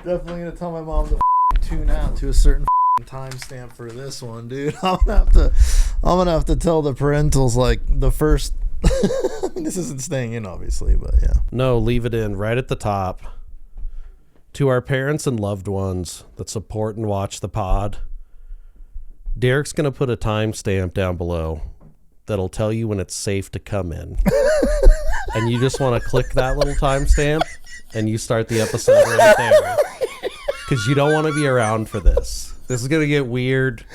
Definitely gonna tell my mom to tune out to a certain timestamp for this one, dude. I'm gonna have to tell the parentals like the first. This isn't staying in, obviously, but yeah. No, leave it in right at the top. To our parents and loved ones that support and watch the pod, Derek's gonna put a timestamp down below that'll tell you when it's safe to come in. And you just want to click that little timestamp and you start the episode right there. Because you don't want to be around for this. This is going to get weird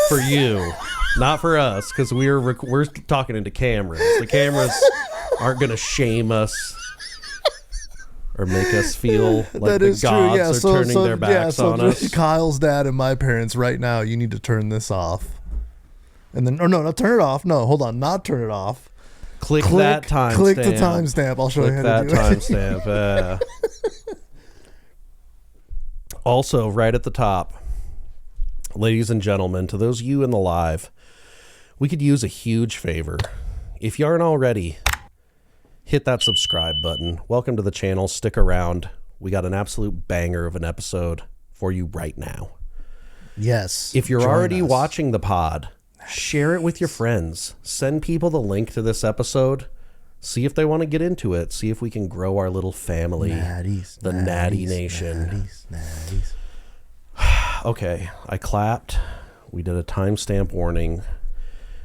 for you, not for us, because we're talking into cameras. The cameras aren't going to shame us or make us feel like the gods are turning their backs on us. Kyle's dad and my parents right now, you need to turn this off. And then, or no, not turn it off. No, hold on, not turn it off. Click that timestamp. Click the timestamp. I'll show you how to do it. Timestamp. Also, right at the top, ladies and gentlemen, to those of you in the live, we could use a huge favor. If you aren't already, hit that subscribe button. Welcome to the channel. Stick around. We got an absolute banger of an episode for you right now. Yes. If you're already watching the pod, share it with your friends. Send people the link to this episode. See if they want to get into it. See if we can grow our little family. The Natty Nation. Natties. Okay, I clapped. We did a timestamp warning.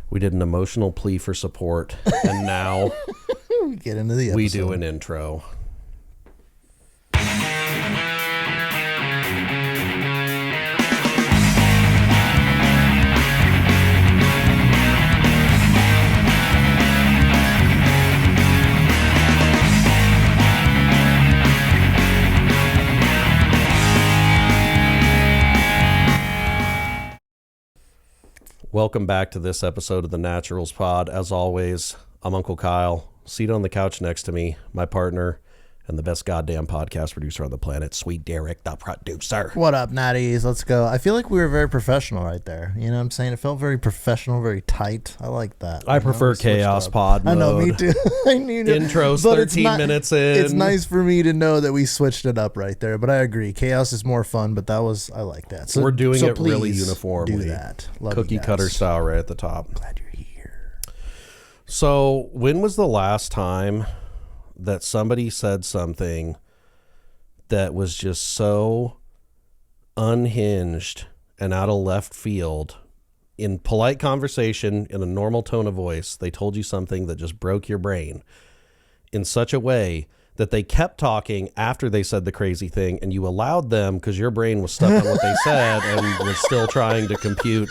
We did an emotional plea for support. And now we get into the episode. We do an intro. Welcome back to this episode of the Naturals Pod. As always, I'm Uncle Kyle. Seated on the couch next to me, my partner and the best goddamn podcast producer on the planet, Sweet Derek, the producer. What up, Natties? Let's go. I feel like we were very professional right there. You know what I'm saying? It felt very professional, very tight. I like that. I prefer Chaos Pod mode. I know, me too. I need it. Intros 13 minutes in. It's nice for me to know that we switched it up right there, but I agree. Chaos is more fun, but I like that. So we're doing it really uniformly. Do that. Love Cookie cutter style right at the top. Glad you're here. So when was the last time that somebody said something that was just so unhinged and out of left field in polite conversation, in a normal tone of voice? They told you something that just broke your brain in such a way that they kept talking after they said the crazy thing, and you allowed them because your brain was stuck on what they said and was still trying to compute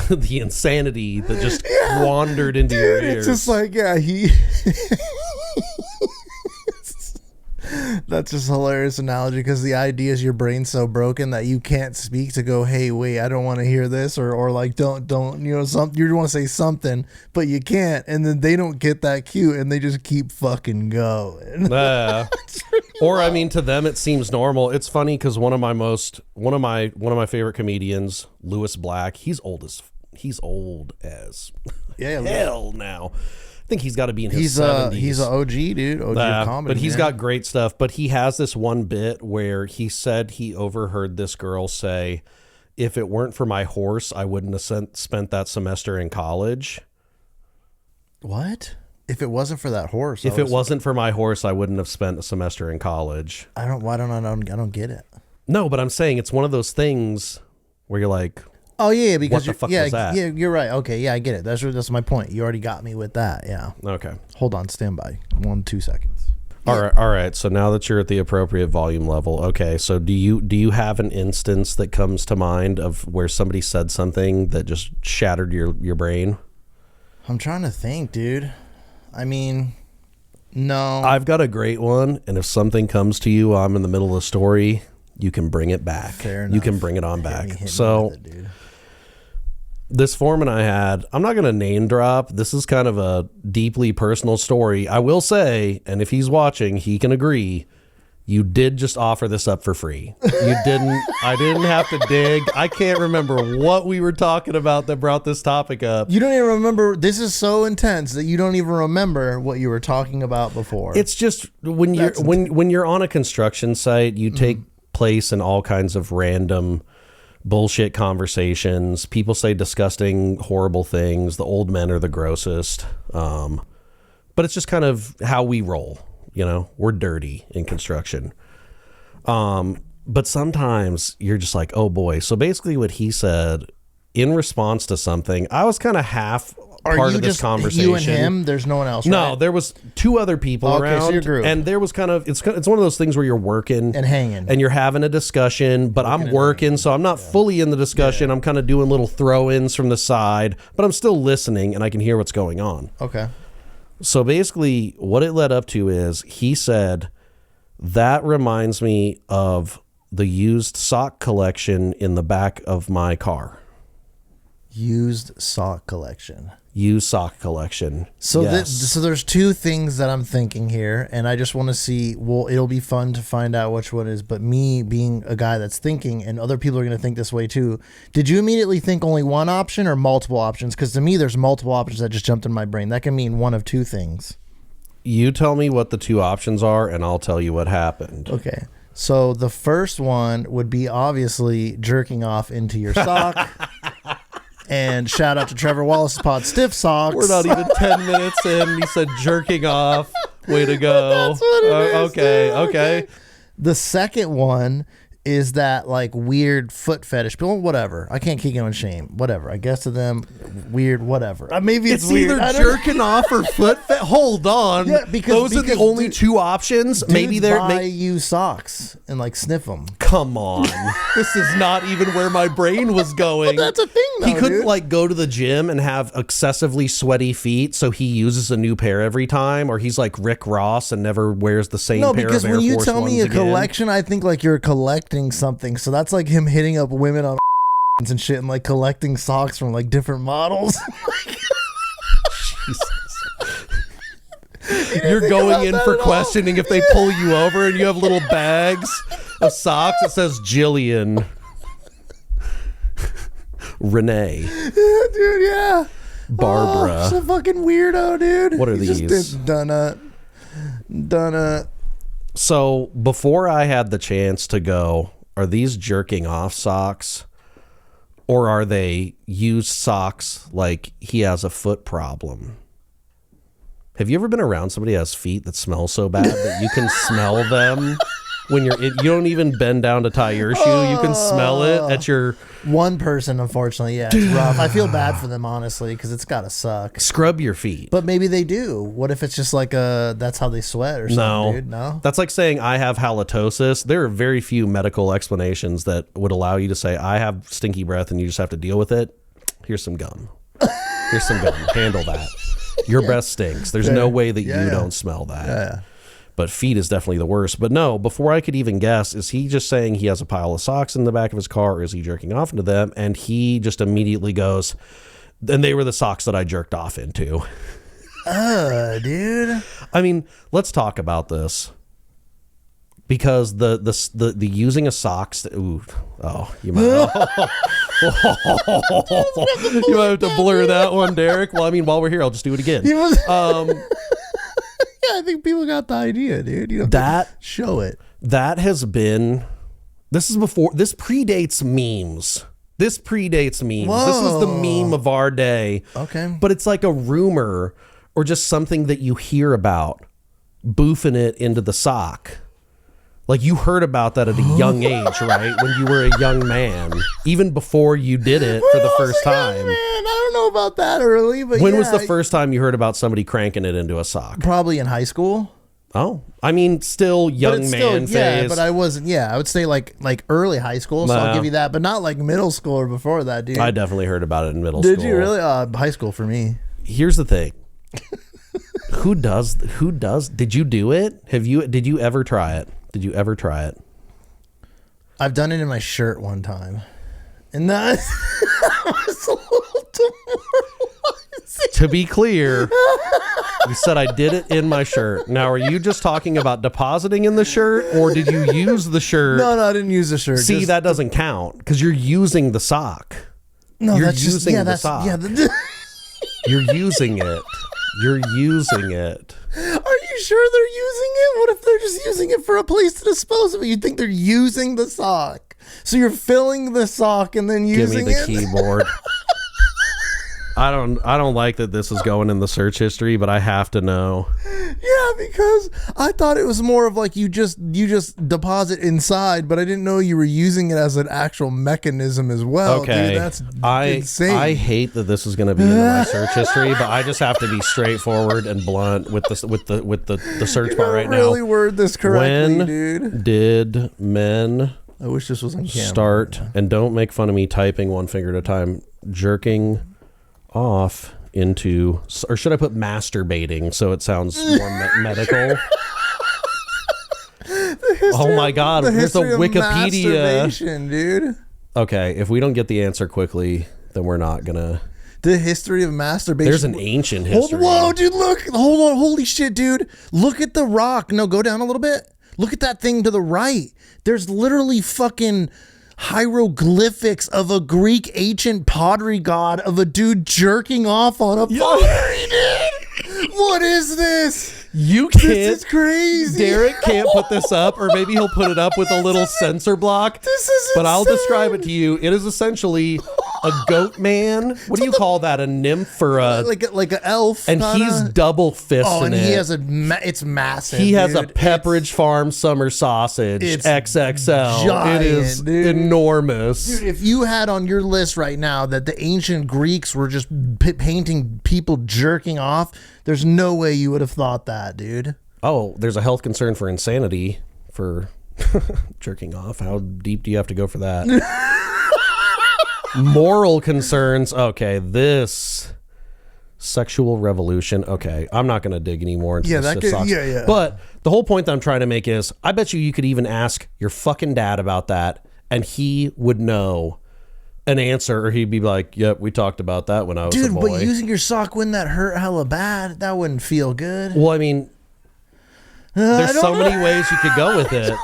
the insanity that just wandered into your ears. It's just like, that's just a hilarious analogy, because the idea is your brain's so broken that you can't speak to go, hey, wait, I don't want to hear this, or like don't you know, you want to say something but you can't, and then they don't get that cue and they just keep fucking going. Or I mean, to them it seems normal. It's funny because one of my favorite comedians, Lewis Black, he's old as hell now. I think he's got to be in his 70s. He's an OG, dude. OG of comedy. But he's got great stuff. But he has this one bit where he said he overheard this girl say, if it weren't for my horse, I wouldn't have spent that semester in college. What? If it wasn't for that horse? If it wasn't for my horse, I wouldn't have spent a semester in college. I don't get it. No, but I'm saying it's one of those things where you're like, oh yeah, because what the fuck was that? Yeah, you're right. Okay, yeah, I get it. That's my point. You already got me with that. Yeah. Okay. Hold on, stand by. 2 seconds. All right. So now that you're at the appropriate volume level, okay. So do you have an instance that comes to mind of where somebody said something that just shattered your brain? I'm trying to think, dude. I mean, no. I've got a great one, and if something comes to you, I'm in the middle of the story, you can bring it back. Fair enough. You can bring it on back. Hit me so with it, dude. This foreman I had, I'm not going to name drop. This is kind of a deeply personal story. I will say, and if he's watching, he can agree, You did just offer this up for free. You didn't. I didn't have to dig. I can't remember what we were talking about that brought this topic up. You don't even remember. This is so intense that you don't even remember what you were talking about before. It's just when you're on a construction site, you take place in all kinds of random bullshit conversations. People say disgusting, horrible things. The old men are the grossest. But it's just kind of how we roll. You know, we're dirty in construction. But sometimes you're just like, oh boy. So basically what he said in response to something, I was kind of half part of this conversation. You and him? There's no one else, right? No, there was two other people around. So your group. And there was it's one of those things where you're working and hanging and you're having a discussion, but I'm working, so I'm not fully in the discussion. Yeah. I'm kind of doing little throw-ins from the side, but I'm still listening and I can hear what's going on. Okay. So basically what it led up to is he said, that reminds me of the used sock collection in the back of my car. Used sock collection. Used sock collection. So yes. So there's two things that I'm thinking here, and I just want to see, well, it'll be fun to find out which one is, but me being a guy that's thinking, and other people are going to think this way too, did you immediately think only one option or multiple options? Because to me, there's multiple options that just jumped in my brain. That can mean one of two things. You tell me what the two options are, and I'll tell you what happened. Okay. So the first one would be obviously jerking off into your sock. And shout out to Trevor Wallace's pod, Stiff Socks. We're not even 10 minutes in. He said jerking off. Way to go. That's what it is, Okay. The second one is that like weird foot fetish. But whatever. I can't kick him in shame. Whatever. I guess to them, weird, whatever. Maybe it's weird. Either jerking off or foot fetish. Hold on. Yeah, those are the only two options. Maybe they're buy you socks and like sniff them. Come on. This is not even where my brain was going. But that's a thing though, he couldn't like go to the gym and have excessively sweaty feet, so he uses a new pair every time, or he's like Rick Ross and never wears the same pair of Air Force Ones again. No, because when you tell me a collection, I think like you're collecting something. So that's like him hitting up women on and shit and like collecting socks from like different models. Jesus. You're going in for questioning if they pull you over and you have little bags of socks that says Jillian. Renee. Yeah, dude, yeah. Barbara. Oh, she's a fucking weirdo, dude. What are these? Done it. So before I had the chance to go, are these jerking off socks? Or are they used socks like he has a foot problem? Have you ever been around somebody who has feet that smell so bad that you can smell them when you don't even bend down to tie your shoe? You can smell it at your... One person, unfortunately, yeah, it's rough. I feel bad for them, honestly, because it's got to suck. Scrub your feet. But maybe they do. What if it's just like that's how they sweat or something, dude? No? That's like saying I have halitosis. There are very few medical explanations that would allow you to say I have stinky breath and you just have to deal with it. Here's some gum. Here's some gum. Handle that. Your breath stinks. There's no way that you don't smell that. Yeah. But feet is definitely the worst. But no, before I could even guess, is he just saying he has a pile of socks in the back of his car, or is he jerking off into them? And he just immediately goes, and they were the socks that I jerked off into. Dude. I mean, let's talk about this. Because the using of socks, you might you might have to blur that one, Derek. Well, I mean, while we're here, I'll just do it again. Yeah, I think people got the idea, dude. You know, show it. That has been. This predates memes. This predates memes. Whoa. This is the meme of our day. Okay, but it's like a rumor or just something that you hear about, boofing it into the sock. Like you heard about that at a young age, right? When you were a young man, even before you did it for the first time. Man, I don't know about that early, but when was the first time you heard about somebody cranking it into a sock? Probably in high school. Oh, I mean, still young man phase. Yeah, but I wasn't. Yeah, I would say like early high school. So I'll give you that, but not like middle school or before that, dude. I definitely heard about it in middle school. Did you really? High school for me. Here's the thing. Who does? Did you do it? Did you ever try it? Did you ever try it? I've done it in my shirt one time. And that was a little demoralizing. To be clear, you said I did it in my shirt. Now, are you just talking about depositing in the shirt, or did you use the shirt? No, I didn't use the shirt. See, that doesn't count because you're using the sock. No, you're that's using just, the sock. You're using it. You're using it. Are you sure they're using it? What if they're just using it for a place to dispose of it? You think they're using the sock? So you're filling the sock and then using it? Give me the keyboard. I don't like that this is going in the search history, but I have to know. Yeah, because I thought it was more of like you just deposit inside, but I didn't know you were using it as an actual mechanism as well. Okay, dude, that's insane. I hate that this is going to be in my search history, but I just have to be straightforward and blunt with the search bar right now. Really word this correctly, when dude. Did men? I wish this was on camera. Start, and don't make fun of me typing one finger at a time. Jerking off into, or should I put masturbating so it sounds more medical? Oh my God, there's a Wikipedia. Dude. Okay, if we don't get the answer quickly, then we're not gonna. The history of masturbation. There's an ancient history. Whoa, dude, look. Hold on. Holy shit, dude. Look at the rock. No, go down a little bit. Look at that thing to the right. There's literally fucking hieroglyphics of a Greek ancient pottery god of a dude jerking off on a pottery, dude. What is this? You can't. This is crazy. Derek can't put this up, or maybe he'll put it up with a little censor block. This is But I'll insane. describe it to you. It is essentially a goat man. What do you call that? A nymph or a like an elf? And kinda? he's double fisting Oh, and it. he has it's massive. He has a dude. Pepperidge Farm summer sausage It's XXL. giant, it is dude. enormous. Dude, if you had on your list right now that the ancient Greeks were just painting people jerking off, there's no way you would have thought that, dude. Oh, there's a health concern for insanity for jerking off. How deep do you have to go for that? Moral concerns. Okay, this sexual revolution. Okay, I'm not going to dig anymore into Yeah, this. that could, yeah. But the whole point that I'm trying to make is, I bet you could even ask your fucking dad about that, and he would know an answer, or he'd be like, "Yep, we talked about that when I was a boy." But using your sock wouldn't that hurt hella bad? That wouldn't feel good. Well, I mean, there's so many ways you could go with it.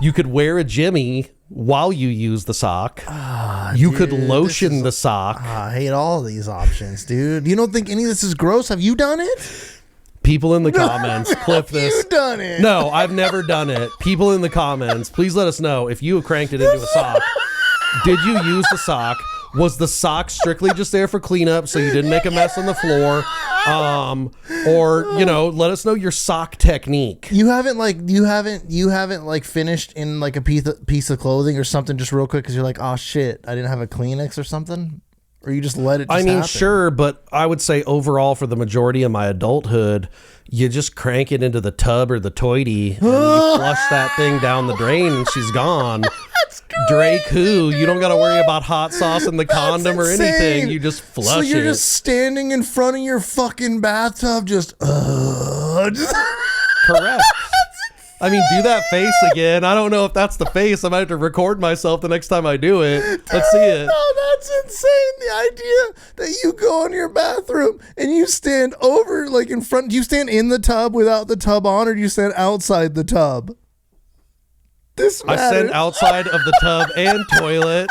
You could wear a Jimmy while you use the sock. You could lotion the sock. I hate all of these options, dude. You don't think any of this is gross? Have you done it? People in the comments, clip this. You done it? No, I've never done it. People in the comments, please let us know if you have cranked it into a sock. Did you use the sock? Was the sock strictly just there for cleanup so you didn't make a mess on the floor? Or, let us know your sock technique. You haven't finished in like a piece of clothing or something just real quick because you're like, oh shit, I didn't have a Kleenex or something? Or you just let it happen? Sure, but I would say overall for the majority of my adulthood, you just crank it into the tub or the toity and you flush that thing down the drain and she's gone. Drake who? You don't got to worry about hot sauce in the condom or anything. You just flush it. So you're just standing in front of your fucking bathtub just Correct. I mean, do that face again. I don't know if that's the face. I might have to record myself the next time I do it. Let's see it. No, that's insane. The idea that you go in your bathroom and you stand over, like in front. Do you stand in the tub without the tub on, or do you stand outside the tub? This matters. I stand outside of the tub and toilet.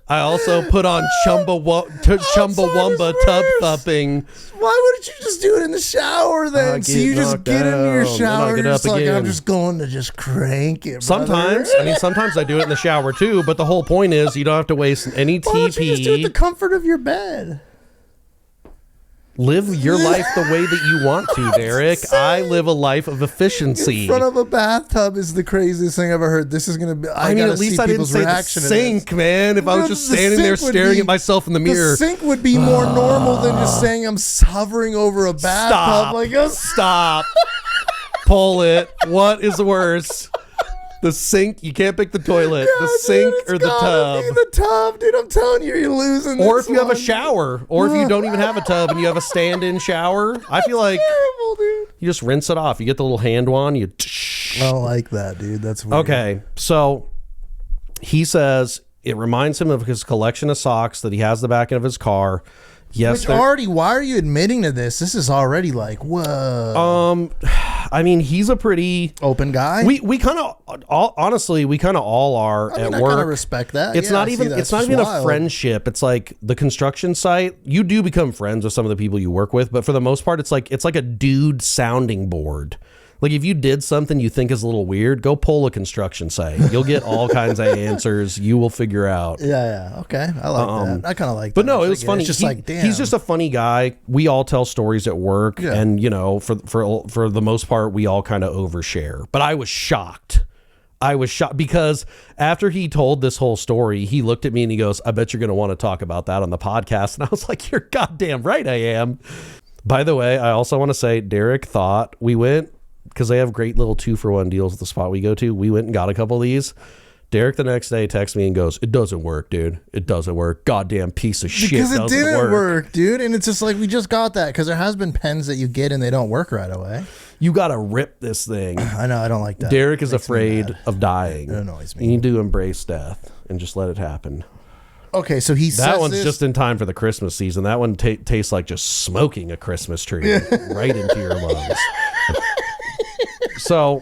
I also put on Chumbawamba tub thumping. Why wouldn't you just do it in the shower then? So you just get into your shower and you're just like, I'm just going to just crank it. Sometimes I do it in the shower too, but the whole point is you don't have to waste any TP. Why don't you just do it in the comfort of your bed? Live your life the way that you want to, Derek. I live a life of efficiency. In front of a bathtub is the craziest thing I've ever heard. This is going to be... I mean, at least I didn't say the sink, man. If I was just standing there staring at myself in the mirror. The sink would be more normal than just saying I'm hovering over a bathtub. Stop. Pull it. What is worse? The sink, you can't pick the toilet. Yeah, the sink dude, or the tub. The tub, dude. I'm telling you, you're losing. Or if you have a shower, or if you don't even have a tub and you have a stand-in shower. I feel like terrible, dude. You just rinse it off. You get the little hand wand. I don't like that, dude. That's weird. Okay, so he says it reminds him of his collection of socks that he has in the back of his car. Yes. Which already, why are you admitting to this? This is already like, whoa. I mean, he's a pretty open guy. We kind of honestly, we kind of all are at work. I kind of respect that. It's not even a friendship. It's like the construction site. You do become friends with some of the people you work with, but for the most part, it's like a dude sounding board. Like if you did something you think is a little weird, go pull a construction site. You'll get all kinds of answers. You will figure out. Yeah. Okay. I like that. I kind of like that. But no, it was funny. It's just like, damn. He's just a funny guy. We all tell stories at work. Yeah. And, you know, for the most part, we all kind of overshare. But I was shocked. Because after he told this whole story, he looked at me and he goes, I bet you're going to want to talk about that on the podcast. And I was like, you're goddamn right I am. By the way, I also want to say Derek thought we went, because they have great little 2-for-1 deals at the spot we go to. We went and got a couple of these. Derek the next day texts me and goes, it doesn't work, dude. It doesn't work. Goddamn piece of shit. Because it didn't work, dude. And it's just like, we just got that because there has been pens that you get and they don't work right away. You got to rip this thing. I know. I don't like that. Derek is afraid of dying. It annoys me. You need to embrace death and just let it happen. Okay, so he says that one's just in time for the Christmas season. That one tastes like just smoking a Christmas tree right into your lungs. So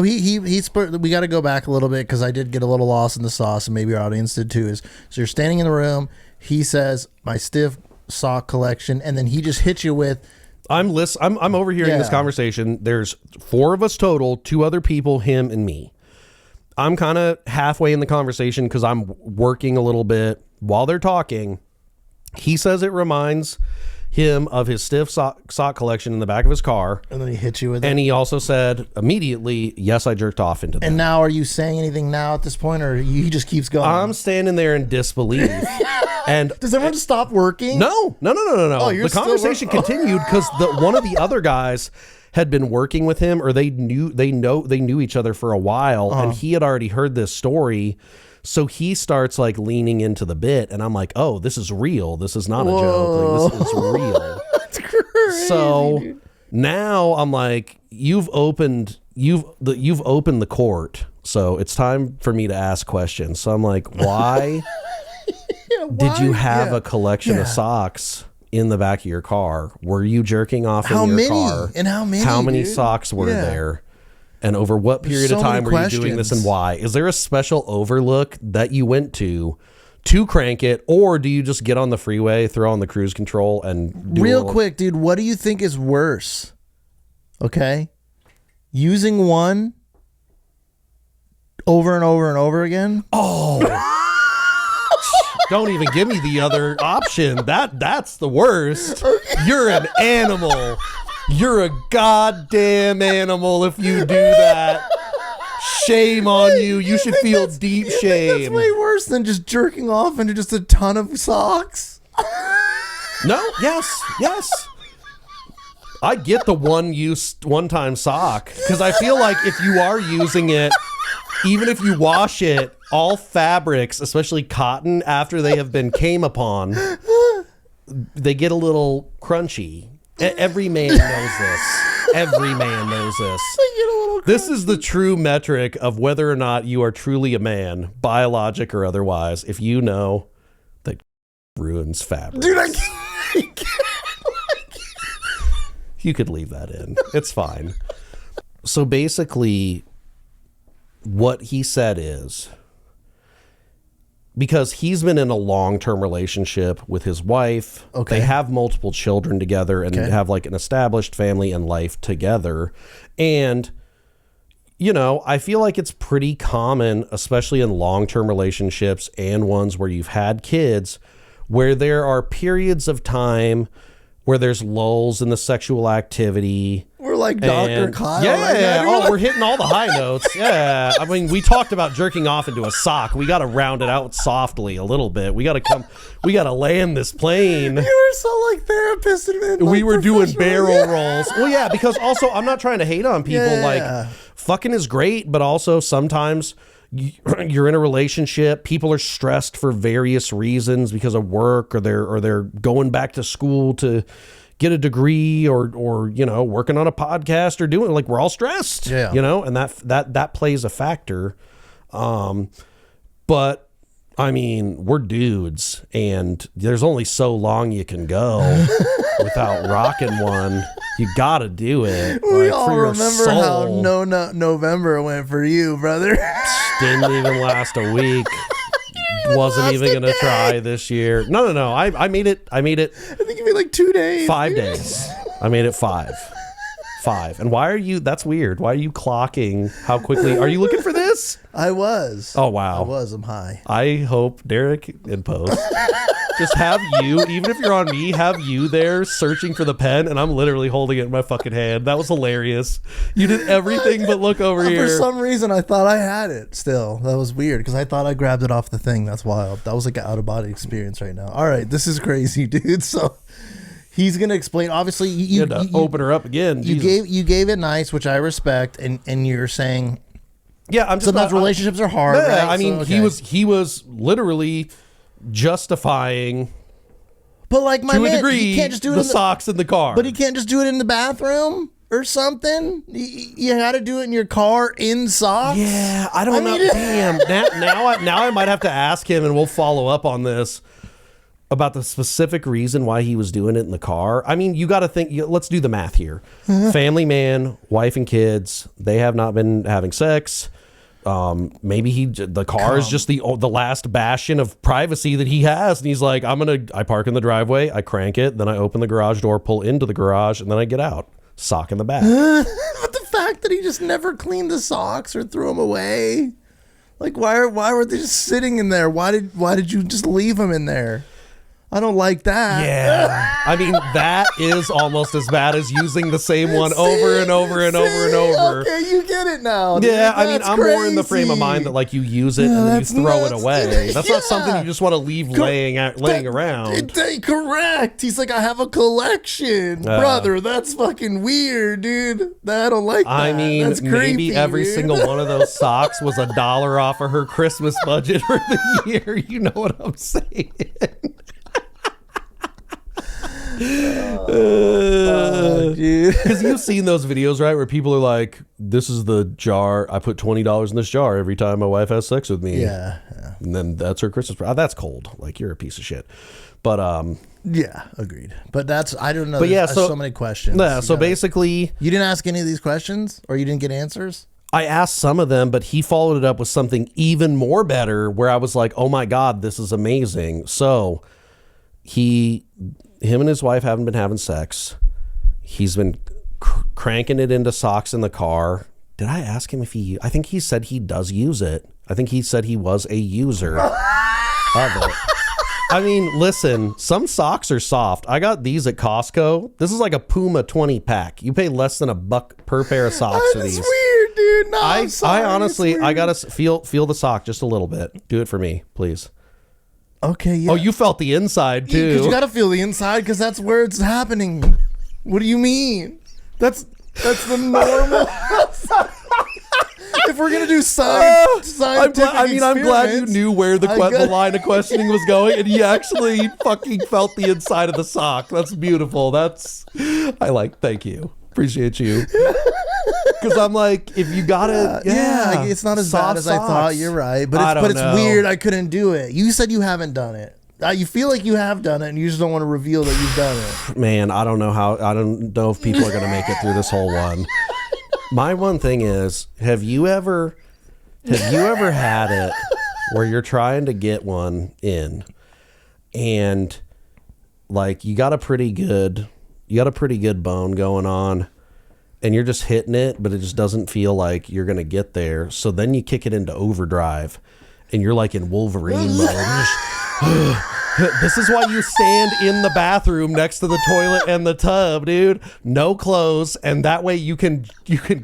he's we got to go back a little bit because I did get a little lost in the sauce, and maybe our audience did too. So you're standing in the room. He says, "My stiff sock collection," and then he just hits you with, I'm overhearing this conversation. There's 4 of us total, 2 other people, him and me. I'm kind of halfway in the conversation because I'm working a little bit while they're talking. He says it reminds him of his stiff sock collection in the back of his car. And then he hit you with it. And he also said immediately, yes, I jerked off into that. And now are you saying anything now at this point, or he just keeps going? I'm standing there in disbelief. And does everyone stop working? No. Oh, the conversation continued because one of the other guys had been working with him, or they knew each other for a while, and he had already heard this story. So he starts like leaning into the bit, and I'm like, "Oh, this is real. This is not a joke. Like, this is real." That's crazy. So now I'm like, "You've opened the court, so it's time for me to ask questions." So I'm like, "Why did you have a collection of socks in the back of your car? Were you jerking off in your car? And how many? How many socks were there?" And over what period of time were you doing this, and why? Is there a special overlook that you went to crank it, or do you just get on the freeway, throw on the cruise control, and do real quick, dude? What do you think is worse? Okay, using one over and over and over again. Oh, don't even give me the other option. That's the worst. You're an animal. You're a goddamn animal if you do that. Shame on you. You should feel deep shame. That's way worse than just jerking off into just a ton of socks. No, yes. I get the one-time sock, because I feel like if you are using it, even if you wash it, all fabrics, especially cotton, after they have been came upon, they get a little crunchy. Every man knows this. Every man knows this. This is the true metric of whether or not you are truly a man, biologic or otherwise, if you know that ruins fabric. Dude, I can't. You could leave that in. It's fine. So basically, what he said is, because he's been in a long-term relationship with his wife. Okay. They have multiple children together and have like an established family and life together. And, you know, I feel like it's pretty common, especially in long-term relationships and ones where you've had kids, where there are periods of time where there's lulls in the sexual activity. We're like Dr. Kyle. Yeah. We're hitting all the high notes. Yeah. I mean, we talked about jerking off into a sock. We got to round it out softly a little bit. We got to land this plane. You were so like therapist. And we were doing barrel rolls. Well, yeah, because also I'm not trying to hate on people. Like, fucking is great, but also sometimes you're in a relationship, people are stressed for various reasons because of work, or they're going back to school to get a degree, or you know, working on a podcast, or doing, like, we're all stressed, you know, and that plays a factor. But I mean, we're dudes, and there's only so long you can go without rocking one. You gotta do it. We like, all for your remember soul. how November went for you, brother. Didn't even last a week. Wasn't even gonna try this year. No. I made it. I think you made like 2 days. 5 days. I made it 5. 5. And why are you? That's weird. Why are you clocking? How quickly are you looking for this? I was. Oh wow. I'm high. I hope Derek in post just have you, even if you're on me, have you there searching for the pen, and I'm literally holding it in my fucking hand. That was hilarious. You did everything but look over here. For some reason, I thought I had it still. That was weird because I thought I grabbed it off the thing. That's wild. That was like an out of body experience right now. All right, this is crazy, dude. So he's gonna explain. Obviously, you had to open her up again. You gave it nice, which I respect, and you're saying. Yeah, I'm just sometimes relationships are hard. Yeah, right? I mean, he was literally justifying, but like my to man, a degree, he can't just do it the socks in the car. But he can't just do it in the bathroom or something. You had to do it in your car in socks. Yeah, I don't know. Damn. Now I might have to ask him, and we'll follow up on this about the specific reason why he was doing it in the car. I mean, you got to think. Let's do the math here. Family man, wife and kids. They have not been having sex. Maybe the car is just the last bastion of privacy that he has, and he's like, I park in the driveway, I crank it, then I open the garage door, pull into the garage, and then I get out, sock in the back. But the fact that he just never cleaned the socks or threw them away, like why were they just sitting in there? Why did you just leave them in there? I don't like that. Yeah. I mean, that is almost as bad as using the same one over and over and over and over. Okay, you get it now. Dude. Yeah, I mean, I'm crazy. more in the frame of mind that like you use it and then you throw it away. That's not something you just want to leave laying around. Correct. He's like, I have a collection. Brother, that's fucking weird, dude. I don't like that. I mean, that's creepy, maybe every dude. single one of those socks was $1 off of her Christmas budget for the year. You know what I'm saying? Because you've seen those videos, right, where people are like, this is the jar, I put $20 in this jar every time my wife has sex with me. Yeah. And then that's her Christmas present. That's cold. Like, you're a piece of shit. But yeah, agreed. But that's, I don't know. But yeah, so many questions. Yeah, so basically, you didn't ask any of these questions, or you didn't get answers? I asked some of them, but he followed it up with something even more better, where I was like, oh my God, this is amazing. So him and his wife haven't been having sex. He's been cranking it into socks in the car. Did I ask him if I think he said he does use it. I think he said he was a user of it. I mean, listen, some socks are soft. I got these at Costco. This is like a Puma 20 pack. You pay less than $1 per pair of socks for these. That's weird, dude. No, I'm sorry. I honestly, I gotta feel the sock just a little bit. Do it for me, please. Okay, yeah. Oh, you felt the inside too. Because you got to feel the inside, because that's where it's happening. What do you mean? That's the normal. If we're gonna do scientific I'm glad you knew where the line of questioning was going, and you actually fucking felt the inside of the sock. That's beautiful. Thank you. Appreciate you. Because I'm like, if you got it, it's not as bad as I thought. You're right, but it's weird. I couldn't do it. You said you haven't done it. You feel like you have done it, and you just don't want to reveal that you've done it. Man, I don't know if people are gonna make it through this whole one. My one thing is, have you ever had it where you're trying to get one in, and like you got a pretty good bone going on, and you're just hitting it, but it just doesn't feel like you're gonna get there. So then you kick it into overdrive, and you're like in Wolverine mode. This is why you stand in the bathroom next to the toilet and the tub, dude. No clothes, and that way you can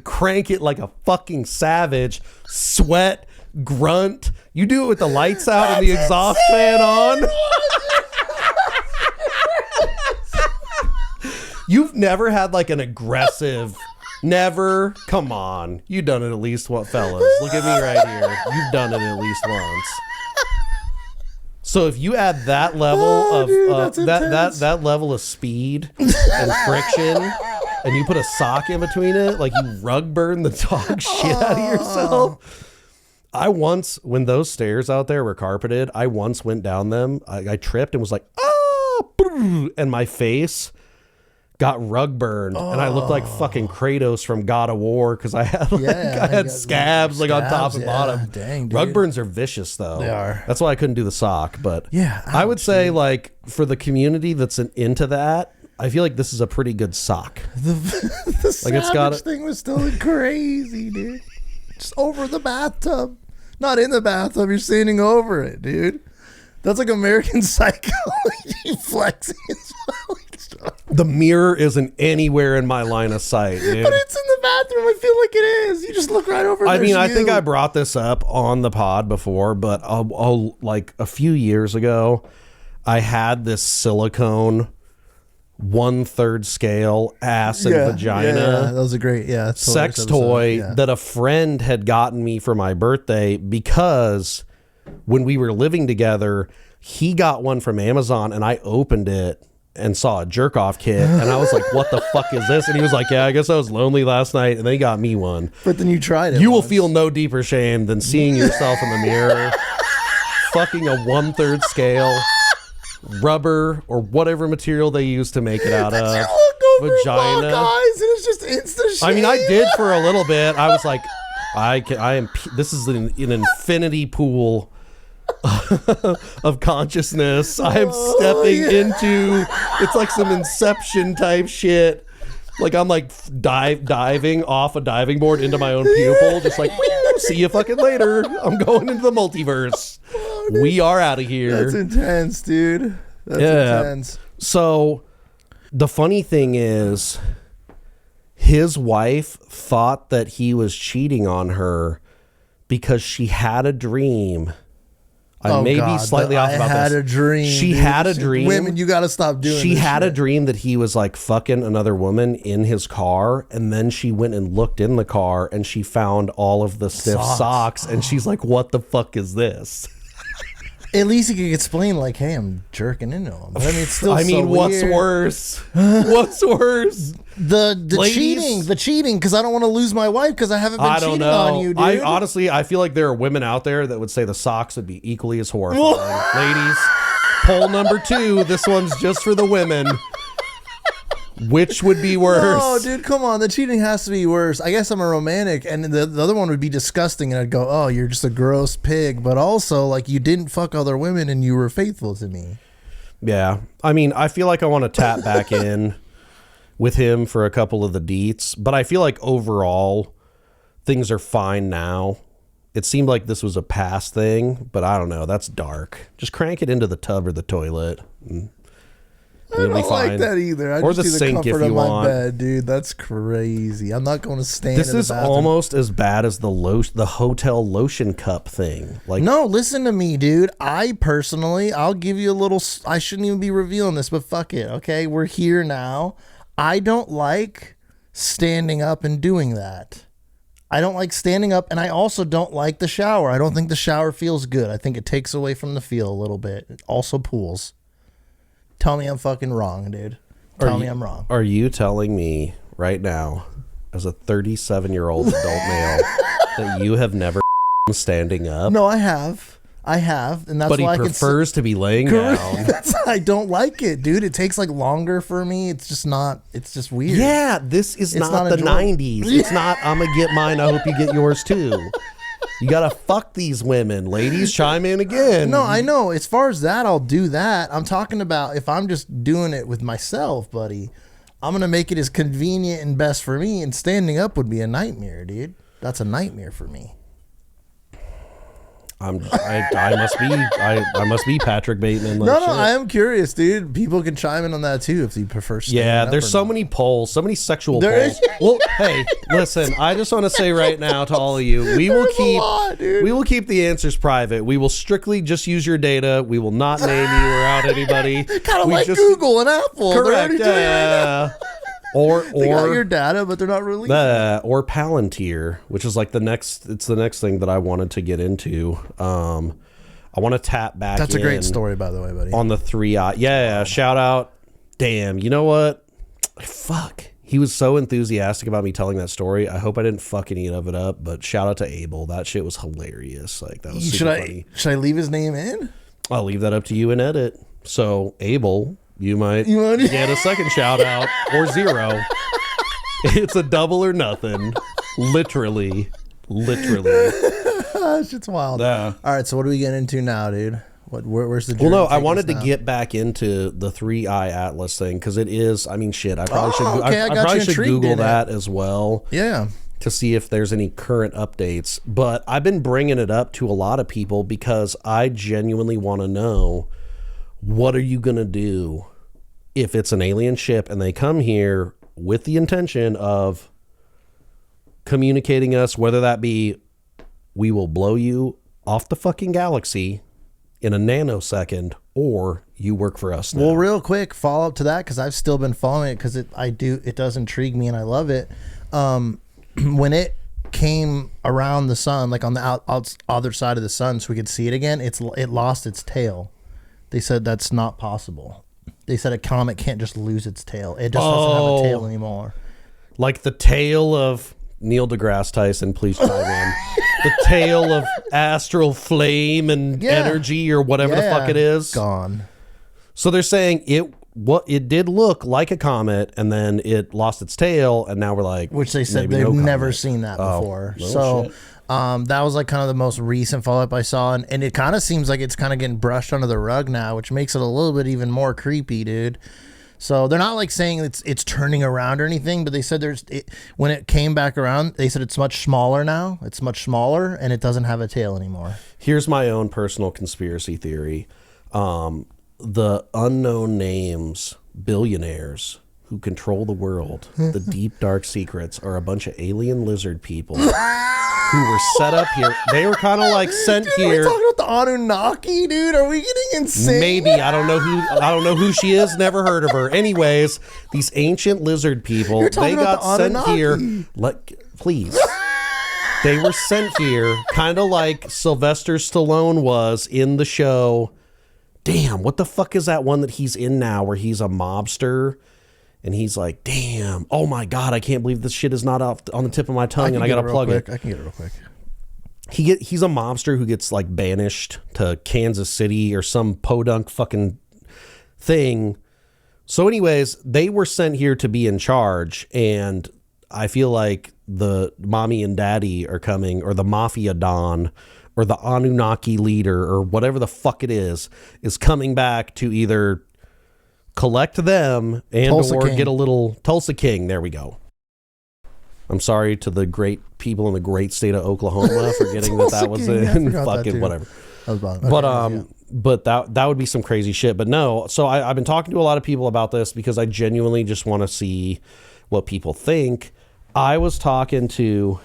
crank it like a fucking savage, sweat, grunt. You do it with the lights out and the exhaust fan on. You've never had like an aggressive, never. Come on, you've done it at least once, fellas. Look at me right here. You've done it at least once. So if you add that level of that level of speed and friction, and you put a sock in between it, like you rug burn the dog shit out of yourself. I once, when those stairs out there were carpeted, I once went down them. I tripped and was like, oh, and my face got rug burned, and I looked like fucking Kratos from God of War because I had I had scabs like on top and bottom. Dang, dude. Rug burns are vicious though. They are. That's why I couldn't do the sock. But yeah, I would say like for the community that's into that, I feel like this is a pretty good sock. The Like it's got thing was still crazy, dude. Just over the bathtub, not in the bathtub. You're standing over it, dude. That's like American Psycho. Flexing his The mirror isn't anywhere in my line of sight, dude. But it's in the bathroom. I feel like it is. You just look right over it. I mean, I think I brought this up on the pod before, but like a few years ago, I had this silicone 1/3 scale ass and vagina. Yeah, that was a great sex toy that a friend had gotten me for my birthday because when we were living together, he got one from Amazon and I opened it and saw a jerk off kit and I was like, what the fuck is this? And he was like, yeah, I guess I was lonely last night, and then he got me one. But then you tried it. You will feel no deeper shame than seeing yourself in the mirror fucking a 1/3 scale rubber or whatever material they use to make it out of vagina. Guys, and it's just instant shit. I mean, I did for a little bit. I was like, I am. This is an infinity pool of consciousness. I am stepping into. It's like some Inception type shit. Like I'm like diving off a diving board into my own pupil, just like see you fucking later. I'm going into the multiverse. We are out of here. That's intense, dude. That's intense. So the funny thing is, his wife thought that he was cheating on her because she had a dream. I may be slightly off about this. I had a dream. She had a dream. Women, you got to stop doing this. She had a dream that he was like fucking another woman in his car, and then she went and looked in the car and she found all of the stiff socks, and she's like, what the fuck is this? At least he could explain, like, hey, I'm jerking into him. But I mean, it's still what's worse? What's worse? The cheating, because I don't want to lose my wife because I haven't been cheating on you, dude. I feel like there are women out there that would say the socks would be equally as horrifying. Ladies, poll number 2. This one's just for the women. Which would be worse? Oh, dude, come on. The cheating has to be worse. I guess I'm a romantic, and the other one would be disgusting, and I'd go, oh, you're just a gross pig. But also, like, you didn't fuck other women, and you were faithful to me. Yeah. I mean, I feel like I want to tap back in with him for a couple of the deets, but I feel like overall, things are fine now. It seemed like this was a past thing, but I don't know. That's dark. Just crank it into the tub or the toilet. I don't like that either. I or just the see sink the comfort if you of my want. bed, dude. That's crazy. I'm not going to stand. This is almost as bad as the hotel lotion cup thing. Like, no, listen to me, dude. I personally, I'll give you a little. I shouldn't even be revealing this, but fuck it. Okay, we're here now. I don't like standing up and doing that. I don't like standing up, and I also don't like the shower. I don't think the shower feels good. I think it takes away from the feel a little bit. It also pools. Tell me I'm fucking wrong, dude. Tell me I'm wrong. Are you telling me right now, as a 37-year-old adult male, that you have never standing up? No, I have, and that's but why he prefers to be laying down. I don't like it, dude. It takes like longer for me. It's just not. It's just weird. Yeah, this is not the 90s. It's not. I'm gonna get mine. I hope you get yours too. You gotta fuck these women. Ladies, chime in again. No, I know. As far as that, I'll do that. I'm talking about if I'm just doing it with myself, buddy. I'm gonna make it as convenient and best for me. And standing up would be a nightmare, dude. That's a nightmare for me. I must be Patrick Bateman. No, I am curious, dude. People can chime in on that too if you prefer. Yeah, there's so many polls, so many sexual polls. Well, hey, listen, I just want to say right now to all of you, we will keep the answers private. We will strictly just use your data. We will not name you or out anybody. Kind of like Google and Apple. Correct. Yeah. Or they got your data, but they're not releasing or Palantir, which is like the next thing that I wanted to get into. I want to tap back. That's a great story, by the way, buddy. On the 3i. Yeah, shout out. Damn, you know what? Fuck. he was so enthusiastic about me telling that story. I hope I didn't fuck any of it up, but shout out to Abel. That shit was hilarious. Like, that was super funny. Should I leave his name in? I'll leave that up to you and edit. So, Abel, you might get a second shout out or zero. It's a double or nothing. Literally. Shit's wild. Yeah. All right, so what are we getting into now, dude? Where's the journey? Well, no, I wanted to get back into the 3-eye atlas thing because it is. I mean, shit. I probably should. I probably should Google that as well. Yeah. To see if there's any current updates. But I've been bringing it up to a lot of people because I genuinely want to know, what are you gonna do if it's an alien ship and they come here with the intention of communicating us, whether that be we will blow you off the fucking galaxy in a nanosecond, or you work for us now. Well, real quick follow up to that, because I've still been following it because it does intrigue me and I love it. When it came around the sun, like on the other side of the sun, so we could see it again, it lost its tail. They said that's not possible. They said a comet can't just lose its tail. It just doesn't have a tail anymore. Like the tail of Neil deGrasse Tyson, please chime in. The tail of astral flame and energy or whatever the fuck it is. Gone. So they're saying it did look like a comet and then it lost its tail, and now we're like, which they said they've never seen that before. So that was like kind of the most recent follow-up I saw, and it kind of seems like it's kind of getting brushed under the rug now, which makes it a little bit even more creepy, dude. So they're not like saying it's turning around or anything, but they said when it came back around, they said it's much smaller now. It's much smaller and it doesn't have a tail anymore. Here's my own personal conspiracy theory. The unknown names, billionaires who control the world, the deep dark secrets, are a bunch of alien lizard people who were set up here. They were kind of like sent here. Are we talking about the Anunnaki, dude? Are we getting insane? Maybe. I don't know who she is. Never heard of her. Anyways, these ancient lizard people, they got sent here. Please. They were sent here kind of like Sylvester Stallone was in the show. Damn, what the fuck is that one that he's in now where he's a mobster? And he's like, damn, oh my God, I can't believe this shit is not on the tip of my tongue and I got to plug it. I can get it real quick. He's a mobster who gets like banished to Kansas City or some podunk fucking thing. So anyways, they were sent here to be in charge, and I feel like the mommy and daddy are coming, or the Mafia Don, or the Anunnaki leader, or whatever the fuck it is coming back to either collect them and or get a little Tulsa King. There we go. I'm sorry to the great people in the great state of Oklahoma for getting that was in fucking whatever. But that would be some crazy shit. But no, so I've been talking to a lot of people about this because I genuinely just want to see what people think. I was talking to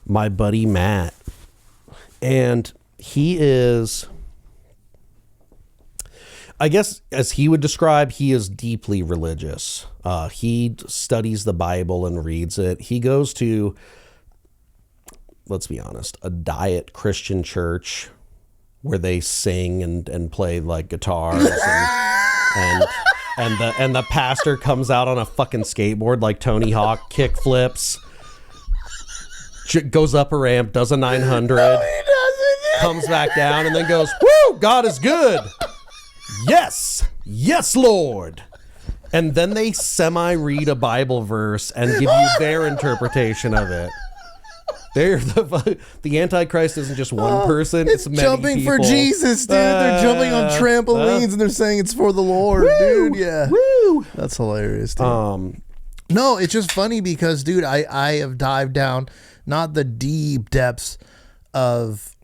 my buddy Matt, and he is, I guess, as he would describe, he is deeply religious. He studies the Bible and reads it. He goes to, let's be honest, a diet Christian church where they sing and play like guitars and the pastor comes out on a fucking skateboard like Tony Hawk, kick flips, goes up a ramp, does a 900, No, he doesn't. comes back down, and then goes, woo, God is good. Yes, yes, Lord. And then they semi-read a Bible verse and give you their interpretation of it. They're the Antichrist isn't just one person; it's many jumping people. For Jesus, dude. They're jumping on trampolines and they're saying it's for the Lord, dude. Yeah, woo. That's hilarious, dude. No, it's just funny because, dude, I have dived down not the deep depths of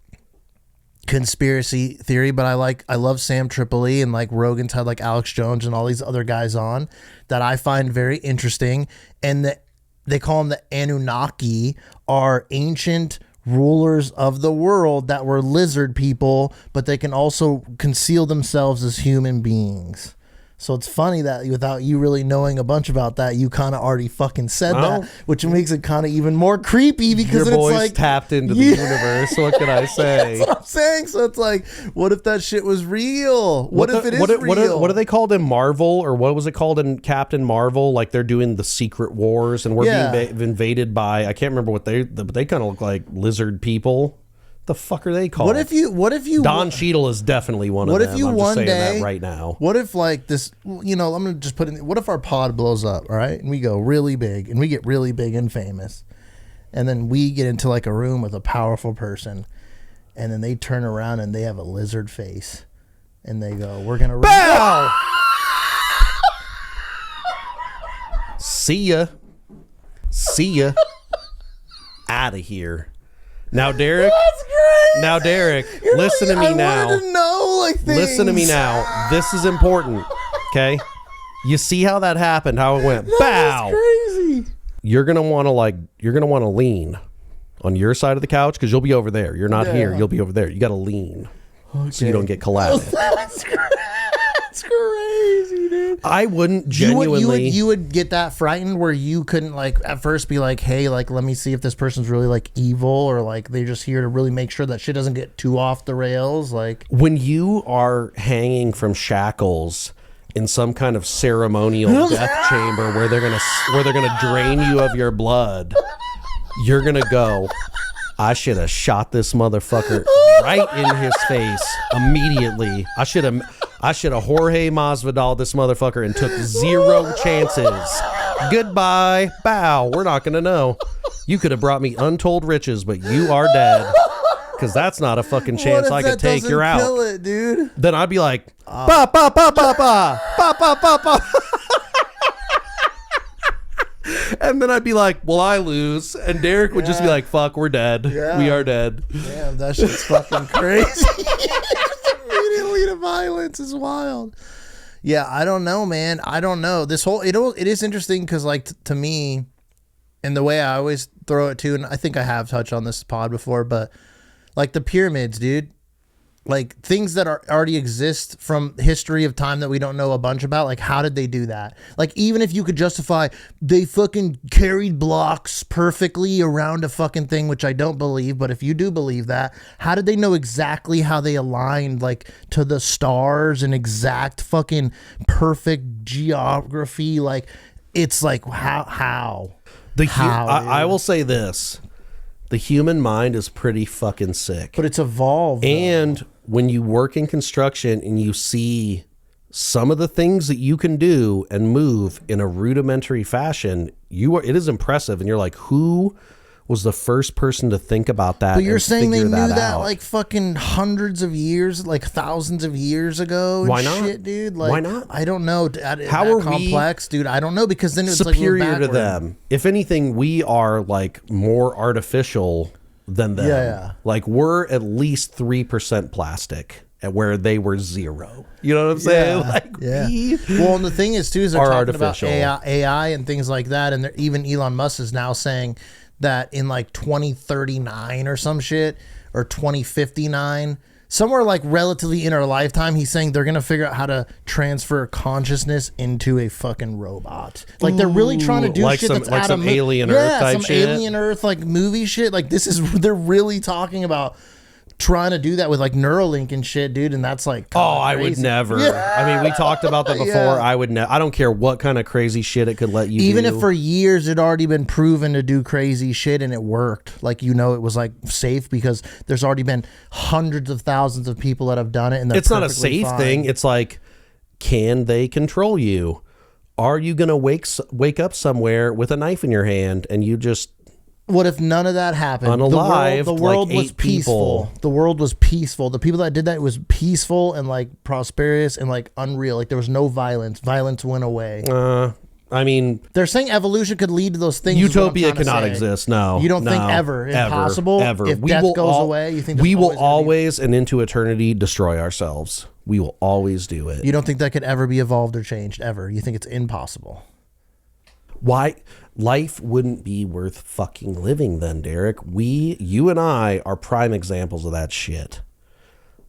conspiracy theory, but I love Sam Tripoli, and like Rogan's had like Alex Jones and all these other guys on that I find very interesting, and they call them the Anunnaki, are ancient rulers of the world that were lizard people, but they can also conceal themselves as human beings. So it's funny that without you really knowing a bunch about that, you kind of already fucking said that, which makes it kind of even more creepy because your boy's it's like tapped into the universe. What can I say? That's what I'm saying. So it's like, what if that shit was real? What if it is real? What are they called in Marvel, or what was it called in Captain Marvel? Like they're doing the Secret Wars, and we're being invaded by, I can't remember what they kind of look like lizard people. The fuck are they called? What if you Don Cheadle is definitely one of them. What if you I'm one just saying day that right now? What if like this, I'm gonna just put in, what if our pod blows up, all right, and we go really big and we get really big and famous, and then we get into like a room with a powerful person, and then they turn around and they have a lizard face, and they go, "We're gonna bow." See ya. Out of here. Now, Derek. That's great. Now, Derek, listen to me now. I wanted to know, like, things. Listen to me now. This is important. Okay. You see how that happened? How it went? Bow. That's crazy. You're gonna want to lean on your side of the couch because you'll be over there. You're not here. You'll be over there. You got to lean so you don't get collapsed. That's crazy, dude. I wouldn't genuinely. You would get that frightened where you couldn't like at first be like, hey, like let me see if this person's really like evil or like they're just here to really make sure that shit doesn't get too off the rails. Like when you are hanging from shackles in some kind of ceremonial death chamber where they're gonna drain you of your blood, you're gonna go, I should have shot this motherfucker right in his face immediately. I should have Jorge Masvidal this motherfucker and took 0 chances. Goodbye. Bow. We're not going to know. You could have brought me untold riches, but you are dead. Because that's not a fucking chance I could take. You're out. Kill it, dude. Then I'd be like, ba, ba, ba, ba, ba, ba, ba, ba, ba. And then I'd be like, well, I lose. And Derek would just be like, fuck, we're dead. Yeah. We are dead. Damn, that shit's fucking crazy. Immediately to violence is wild. Yeah, I don't know, man. I don't know. This whole, it is interesting because, like, to me, and the way I always throw it too, and I think I have touched on this pod before, but like the pyramids, dude. Like things that already exist from history of time that we don't know a bunch about. Like, how did they do that? Like, even if you could justify they fucking carried blocks perfectly around a fucking thing, which I don't believe, but if you do believe that, how did they know exactly how they aligned like to the stars and exact fucking perfect geography? Like, it's like how? I will say this. The human mind is pretty fucking sick. But it's evolved. And when you work in construction and you see some of the things that you can do and move in a rudimentary fashion, it is impressive. And you're like, who was the first person to think about that? But you're saying they knew that out? Like fucking hundreds of years, like thousands of years ago. And why not, shit, dude? Like, why not? I don't know. How are complex, dude? I don't know because then it's superior like to them. If anything, we are like more artificial than them. Yeah. Like we're at least 3% plastic. At where they were 0. You know what I'm saying? Yeah, like, well, and the thing is, too, is they're talking artificial. about AI and things like that. And even Elon Musk is now saying that in like 2039 or some shit, or 2059, somewhere like relatively in our lifetime, he's saying they're going to figure out how to transfer consciousness into a fucking robot. Like they're really trying to do like shit some, that's like out some of Alien Earth type some shit. Alien Earth like movie shit. Like they're really talking about trying to do that with like Neuralink and shit, dude, and that's like I would never. Yeah. I mean, we talked about that before. Yeah. I would never. I don't care what kind of crazy shit it could let you even do. if for years it already been proven to do crazy shit and it worked, like, it was like safe because there's already been hundreds of thousands of people that have done it, and it's not a safe thing. It's like, can they control you? Are you gonna wake up somewhere with a knife in your hand and you just What if none of that happened? Unalived, the world like was 8 peaceful. people. The world was peaceful. The people that did that, it was peaceful and like prosperous and like unreal. Like there was no violence. Violence went away. I mean, They're saying evolution could lead to those things. is what I'm utopia trying to cannot say. exist. No, You don't think ever? Impossible? Ever. If death goes away, you think we there's will always gonna be- always and into eternity destroy ourselves. We will always do it. You don't think that could ever be evolved or changed ever? You think it's impossible? Why? Life wouldn't be worth fucking living then, Derek. You and I are prime examples of that shit.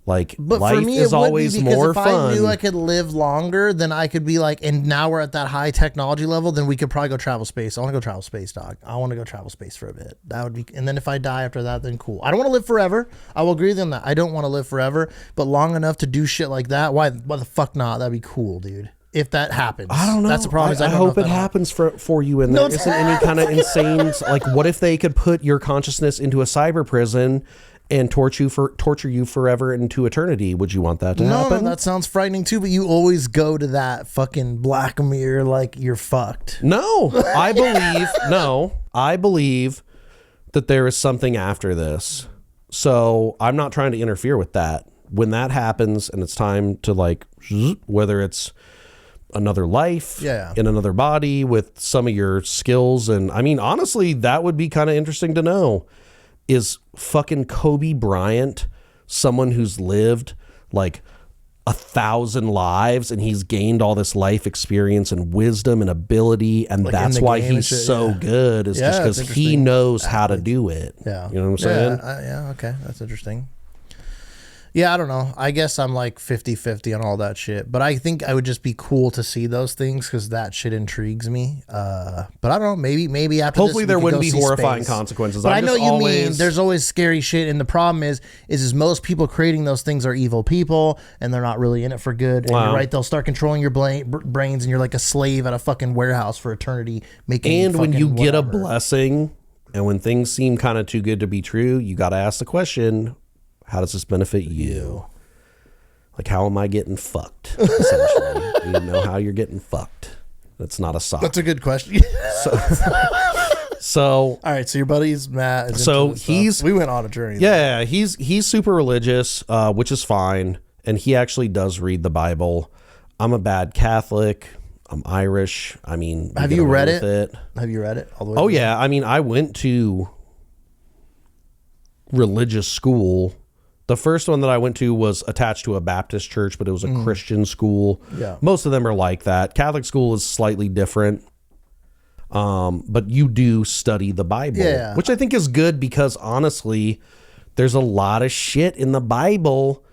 Like, But life for me, is it would always be because more if fun. I knew I could live longer, then I could be like, and now we're at that high technology level, then we could probably go travel space. I want to go travel space, dog. I want to go travel space for a bit. That would be, and then if I die after that, then cool. I don't want to live forever. I will agree with you on that. I don't want to live forever, but long enough to do shit like that. Why the fuck not? That'd be cool, dude. If that happens. I don't know. That's the problem. I don't know hope if it that happens for you, and there isn't any kind of insane. Like, what if they could put your consciousness into a cyber prison and torture you forever into eternity? Would you want that to happen? No, that sounds frightening too. But you always go to that fucking Black Mirror like you're fucked. No, I believe that there is something after this. So I'm not trying to interfere with that. When that happens and it's time to, like, whether it's another life in another body with some of your skills, and I mean, honestly, that would be kind of interesting to know. Is fucking Kobe Bryant someone who's lived like 1,000 lives and he's gained all this life experience and wisdom and ability, and like that's why he's so good, is just because he knows how to do it. Yeah. You know what I'm saying? Yeah, okay. That's interesting. Yeah, I don't know. I guess I'm like 50-50 on all that shit. But I think I would just be cool to see those things because that shit intrigues me. But I don't know. Maybe after hopefully this, there wouldn't be space. horrifying consequences. But I know you mean. There's always scary shit. And the problem is most people creating those things are evil people and they're not really in it for good. And you're right. They'll start controlling your brains and you're like a slave at a fucking warehouse for eternity. And when you get a blessing and when things seem kind of too good to be true, you got to ask the question, how does this benefit you? Like, how am I getting fucked? Essentially, you know how you're getting fucked. That's not a sock. That's a good question. So all right. So your buddy's Matt. We went on a journey. Yeah, he's super religious, which is fine, and he actually does read the Bible. I'm a bad Catholic. I'm Irish. I mean, have you read it? Have you read it all the way? Oh yeah. I mean, I went to religious school. The first one that I went to was attached to a Baptist church, but it was a Christian school. Yeah. Most of them are like that. Catholic school is slightly different. But you do study the Bible, which I think is good because honestly, there's a lot of shit in the Bible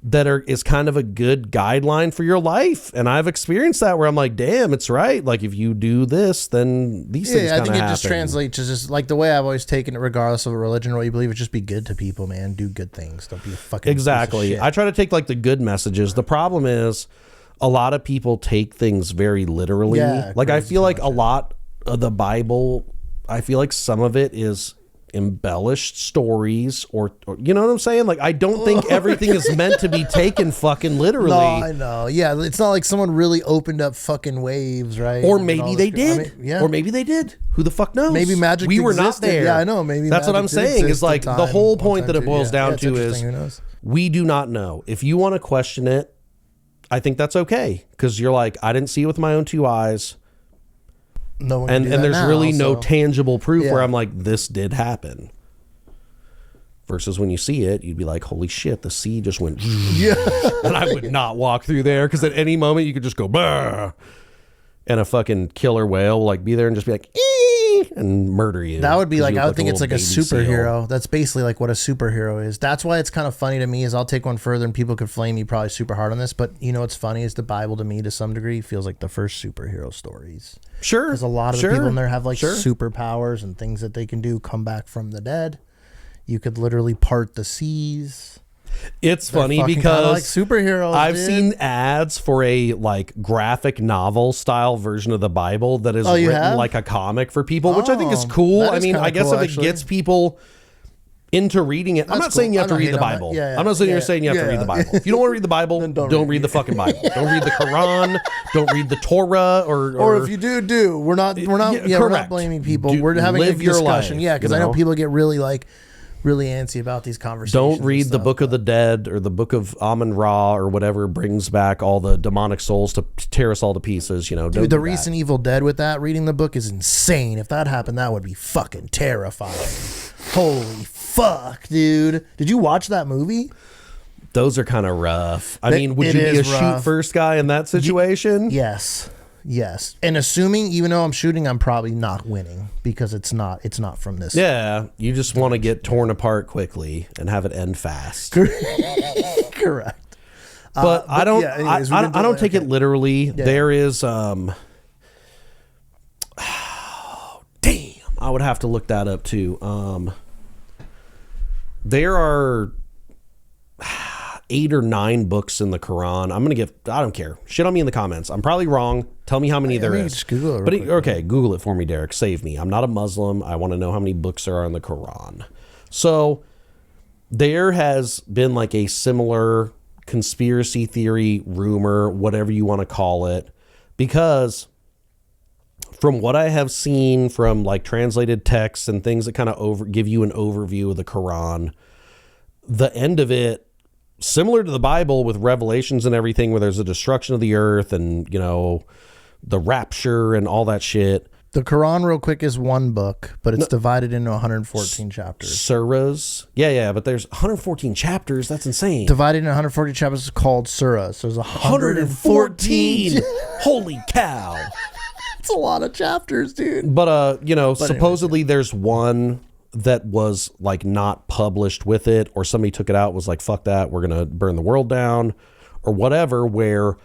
that is kind of a good guideline for your life. And I've experienced that where I'm like, damn, it's right. Like if you do this, then these things kind of happen. I think it just translates to just like the way I've always taken it, regardless of a religion or what you believe, it's just be good to people, man. Do good things. Don't be a fucking exactly. piece of shit. I try to take like the good messages. The problem is a lot of people take things very literally. Like I feel like a lot of the Bible, I feel like some of it is embellished stories or you know what I'm saying? Like I don't think everything is meant to be taken fucking literally. No, I know. Yeah, it's not like someone really opened up fucking waves, right? Or maybe they did. Or maybe they did. Who the fuck knows? Maybe magic we were existed. not there. Yeah, I know. Maybe that's what I'm saying. Is like the whole point that it boils down to is we do not know. If you want to question it, I think that's okay because you're like, I didn't see it with my own two eyes. No one and there's really no tangible proof where I'm like, this did happen. Versus when you see it, you'd be like, holy shit, the sea just went. Yeah. And I would not walk through there because at any moment you could just go, bah, and a fucking killer whale will like be there and just be like, ee, and murder you. That would be like, I would think it's like a superhero. Seal. That's basically like what a superhero is. That's why it's kind of funny to me is I'll take one further and people could flame me probably super hard on this. But you know what's funny is the Bible to me to some degree feels like the first superhero stories. Sure. Because a lot of the people in there have like superpowers and things that they can do, come back from the dead. You could literally part the seas. It's funny because like superheroes. I've seen ads for a like graphic novel style version of the Bible that is written like a comic for people, which I think is cool. I mean, I guess if it gets people into reading it, I'm not saying you have to read the Bible. I'm not saying you're saying you have to read the Bible. If you don't want to read the Bible, don't read the fucking Bible. Don't read the Quran. Don't read the Torah. Or if you do. We're not blaming people. We're having a discussion. Yeah, because I know people get really antsy about these conversations. Don't read the Book of the Dead or the Book of Amun Ra or whatever brings back all the demonic souls to tear us all to pieces. You know, dude, the recent Evil Dead with that reading the book is insane. If that happened, that would be fucking terrifying. Holy fuck, dude! Did you watch that movie? Those are kind of rough. I mean, would you be a shoot first guy in that situation? Yes. And assuming, even though I'm shooting, I'm probably not winning because it's not from this. Yeah, you just want to get torn apart quickly and have it end fast. Correct. Correct. But I don't. yeah, anyways, I don't take it literally. Yeah. There is. Damn, I would have to look that up too. There are 8 or 9 books in the Quran. I'm gonna give. I don't care. Shit on me in the comments. I'm probably wrong. Tell me how many there is. Just Google it But real quick. okay, Google it for me, Derek. Save me. I'm not a Muslim. I want to know how many books there are in the Quran. So there has been like a similar conspiracy theory, rumor, whatever you want to call it, because from what I have seen from like translated texts and things that kind of give you an overview of the Quran, the end of it, similar to the Bible with revelations and everything, where there's a destruction of the earth and, you know, the rapture and all that shit. The Quran, real quick, is one book, but it's divided into 114 chapters. Surahs. Yeah, but there's 114 chapters. That's insane. Divided into 140 chapters is called surahs. So there's 114. Holy cow. It's a lot of chapters, dude. But, you know, supposedly there's one that was like not published with it, or somebody took it out, was like, fuck that, we're going to burn the world down or whatever, where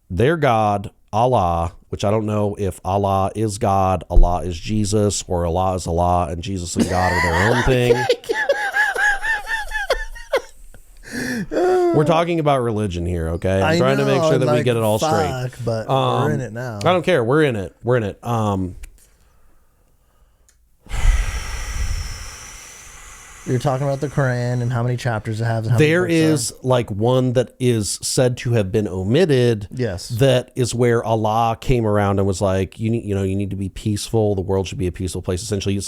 their God, Allah, which I don't know if Allah is God, Allah is Jesus, or Allah is Allah and Jesus and God are their own thing. We're talking about religion here, okay? I'm trying to make sure that we get it all straight. But we're in it now. I don't care. We're in it. You're talking about the Quran and how many chapters it has. And how there many books is like one that is said to have been omitted. Yes. That is where Allah came around and was like, you need to be peaceful. The world should be a peaceful place. Essentially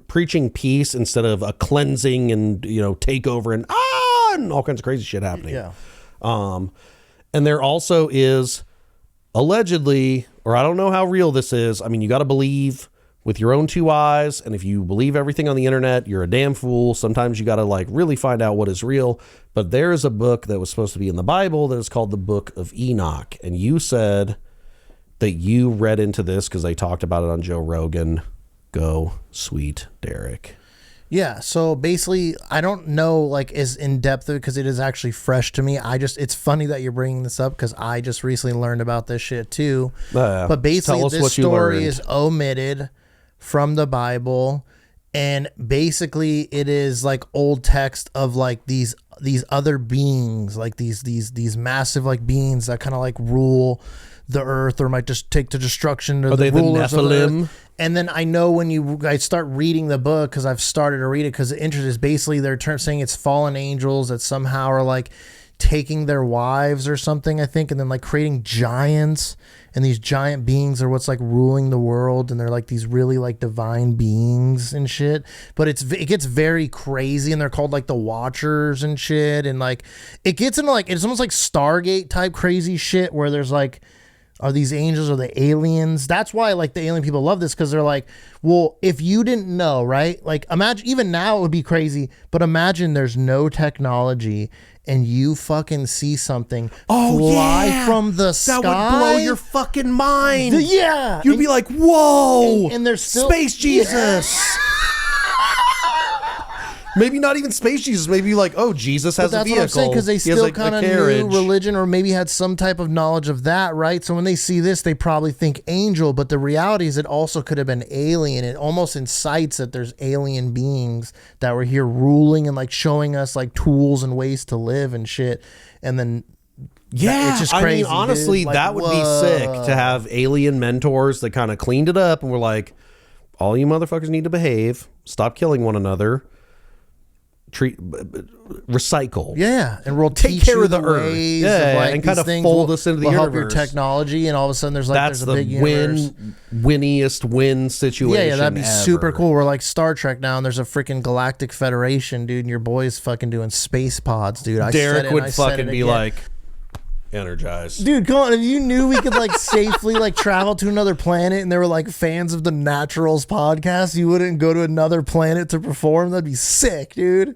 preaching peace instead of a cleansing and, you know, takeover and all kinds of crazy shit happening. Yeah. And there also is allegedly, or I don't know how real this is. I mean, you got to believe with your own 2 eyes, and if you believe everything on the internet, you're a damn fool. Sometimes you got to like really find out what is real. But there is a book that was supposed to be in the Bible that is called the Book of Enoch, and you said that you read into this because they talked about it on Joe Rogan. Go, sweet Derek. Yeah, so basically, I don't know like as in depth because it is actually fresh to me. It's funny that you're bringing this up because I just recently learned about this shit too. But basically, this story is omitted from the Bible, and basically it is like old text of like these other beings, like these massive like beings that kind of like rule the earth or might just take the destruction of the rulers of the earth. And then I know when you guys start reading the book, because I've started to read it because the interest is basically they're saying it's fallen angels that somehow are like taking their wives or something, I think, and then like creating giants, and these giant beings are what's like ruling the world, and they're like these really like divine beings and shit. But it gets very crazy, and they're called like the Watchers and shit, and like it gets into like it's almost like Stargate type crazy shit where there's like, are these angels or the aliens? That's why like the alien people love this, because they're like, well, if you didn't know, right? Like imagine, even now it would be crazy, but imagine there's no technology and you fucking see something fly from the sky. That would blow your fucking mind. Yeah. You'd be like, whoa. And there's still Space Jesus. Maybe not even Space Jesus. Maybe like, oh, Jesus has a vehicle. That's what I'm saying, because they still kind of knew religion, or maybe had some type of knowledge of that, right? So when they see this, they probably think angel, but the reality is it also could have been alien. It almost incites that there's alien beings that were here ruling and like showing us like tools and ways to live and shit. And then it's just crazy. I mean, honestly, like, that would be sick to have alien mentors that kind of cleaned it up and were like, all you motherfuckers need to behave, stop killing one another, recycle, and we'll take care of the earth, like and kind of fold us into the universe. Help your technology, and all of a sudden there's a big universe. Winniest win situation. Yeah, that'd be ever. super cool. We're like Star Trek now, and there's a freaking galactic federation, dude. And your boy's fucking doing space pods, dude. Derek would fucking be like, energized, dude. Come on, if you knew we could like safely like travel to another planet, and they were like fans of the Naturals podcast, you wouldn't go to another planet to perform. That'd be sick, dude.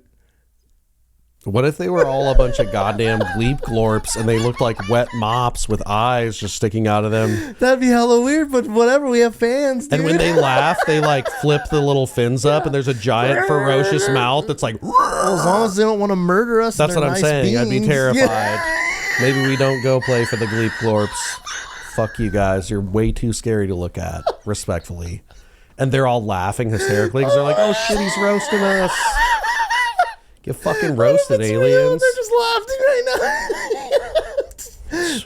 What if they were all a bunch of goddamn gleep glorps and they looked like wet mops with eyes just sticking out of them? That'd be hella weird, but whatever. We have fans, dude. And when they laugh, they like flip the little fins up and there's a giant ferocious mouth that's like... Well, as long as they don't want to murder us. That's what I'm saying. I'd be terrified. Yeah. Maybe we don't go play for the gleep glorps. Fuck you guys. You're way too scary to look at, respectfully. And they're all laughing hysterically because they're like, oh shit, he's roasting us. Get fucking roasted, aliens. Real. They're just laughing right now.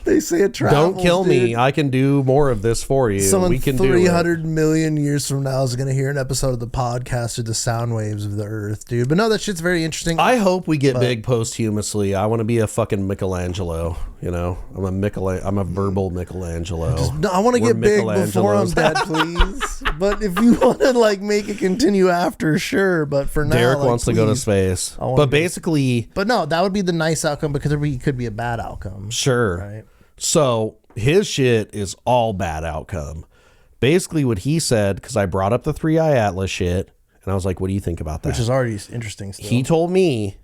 They say it travels. Don't kill me. I can do more of this for you. Someone we can 300 million years from now is going to hear an episode of the podcast through the sound waves of the earth, dude. But no, that shit's very interesting. I hope we get big posthumously. I want to be a fucking Michelangelo. You know, I'm a verbal Michelangelo. I want to get big before I'm dead, please. But if you want to like make it continue after, sure. But for now, Derek wants to go to space. But basically, but no, that would be the nice outcome because it could be a bad outcome. Sure. Right. So his shit is all bad outcome. Basically, what he said, because I brought up the 3-Eye Atlas shit, and I was like, "What do you think about that?" Which is already interesting. Still. He told me.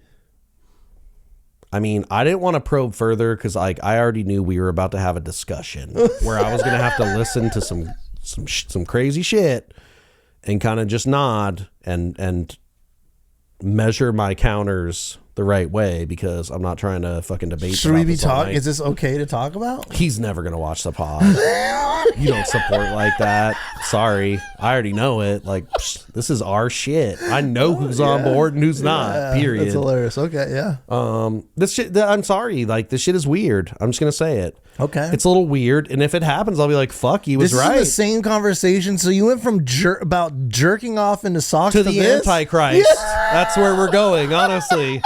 I mean, I didn't want to probe further because like I already knew we were about to have a discussion where I was going to have to listen to some crazy shit and kind of just nod and measure my counters the right way because I'm not trying to fucking debate. Should we be talking? Is this okay to talk about? He's never going to watch the pod. You don't support like that. Sorry. I already know it. Like, this is our shit. I know who's on board and who's not, period. That's hilarious. Okay, yeah. This shit, I'm sorry. Like, this shit is weird. I'm just going to say it. Okay. It's a little weird. And if it happens, I'll be like, fuck, he was right. This is the same conversation. So you went from about jerking off into socks to the Antichrist. Yeah. That's where we're going, honestly.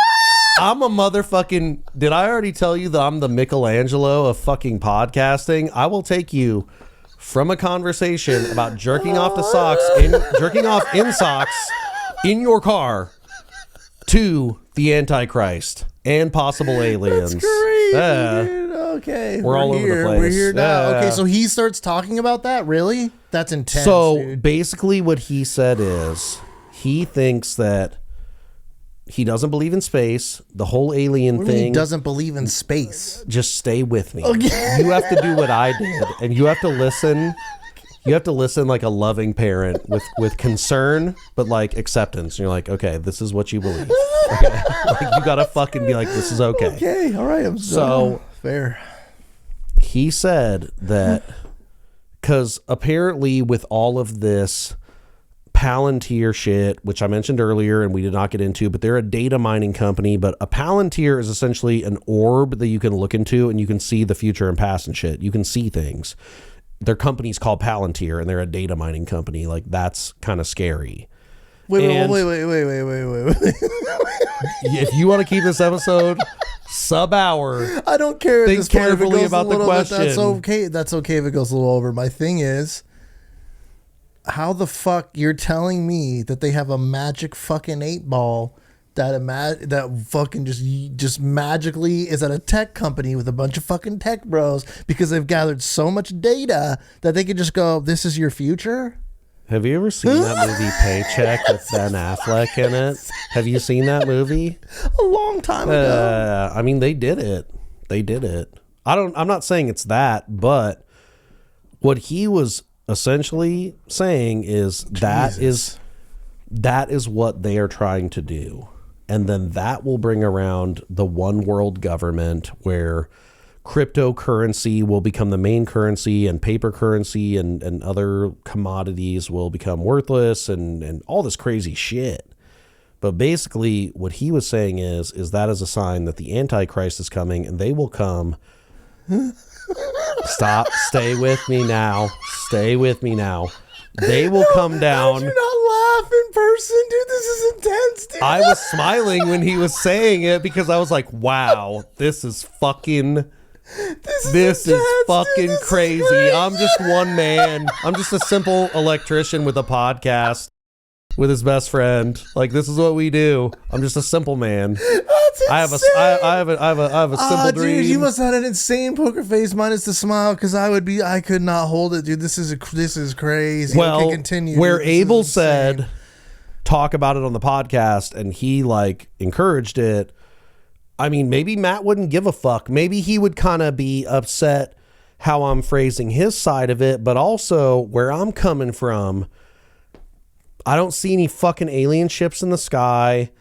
I'm a motherfucking... Did I already tell you that I'm the Michelangelo of fucking podcasting? I will take you from a conversation about jerking off in socks in your car to the Antichrist and possible aliens. That's crazy, dude. Okay. We're all over the place. We're here now. Okay, so he starts talking about that? Really? That's intense, So dude. basically what he said is he thinks that he doesn't believe in space. The whole alien thing. He doesn't believe in space. Just stay with me. Okay. You have to do what I did, and you have to listen. You have to listen like a loving parent with concern, but like acceptance. And you're like, okay, this is what you believe. Okay? Like you gotta fucking be like, this is okay. Okay, all right. So fair. He said that because apparently with all of this Palantir shit, which I mentioned earlier and we did not get into, but they're a data mining company. But a Palantir is essentially an orb that you can look into and you can see the future and past and shit. You can see things. Their company's called Palantir and they're a data mining company. Like that's kind of scary. Wait. If you want to keep this episode sub-hour, I don't care. Think carefully about the question. That's okay. That's okay if it goes a little over. My thing is, how the fuck you're telling me that they have a magic fucking 8-ball that fucking just magically is at a tech company with a bunch of fucking tech bros because they've gathered so much data that they could just go, this is your future? Have you ever seen that movie Paycheck with Ben Affleck in it? Have you seen that movie? A long time ago. I mean, they did it. I'm not saying it's that, but what he was essentially saying is that is what they are trying to do. And then that will bring around the one world government where cryptocurrency will become the main currency and paper currency and other commodities will become worthless and all this crazy shit. But basically what he was saying is that is a sign that the Antichrist is coming and they will come. Stay with me now. They will come down. How'd you not laugh in person, dude? This is intense, dude. I was smiling when he was saying it because I was like, wow, this is fucking... This is fucking crazy. I'm just one man. I'm just a simple electrician with a podcast with his best friend. Like, this is what we do. I'm just a simple man. I have a simple dream. Dude, you must have had an insane poker face minus the smile because I could not hold it, dude. This is crazy. Well, okay, continue. Where Abel said, talk about it on the podcast, and he like encouraged it. I mean, maybe Matt wouldn't give a fuck. Maybe he would kind of be upset how I'm phrasing his side of it, but also where I'm coming from, I don't see any fucking alien ships in the sky.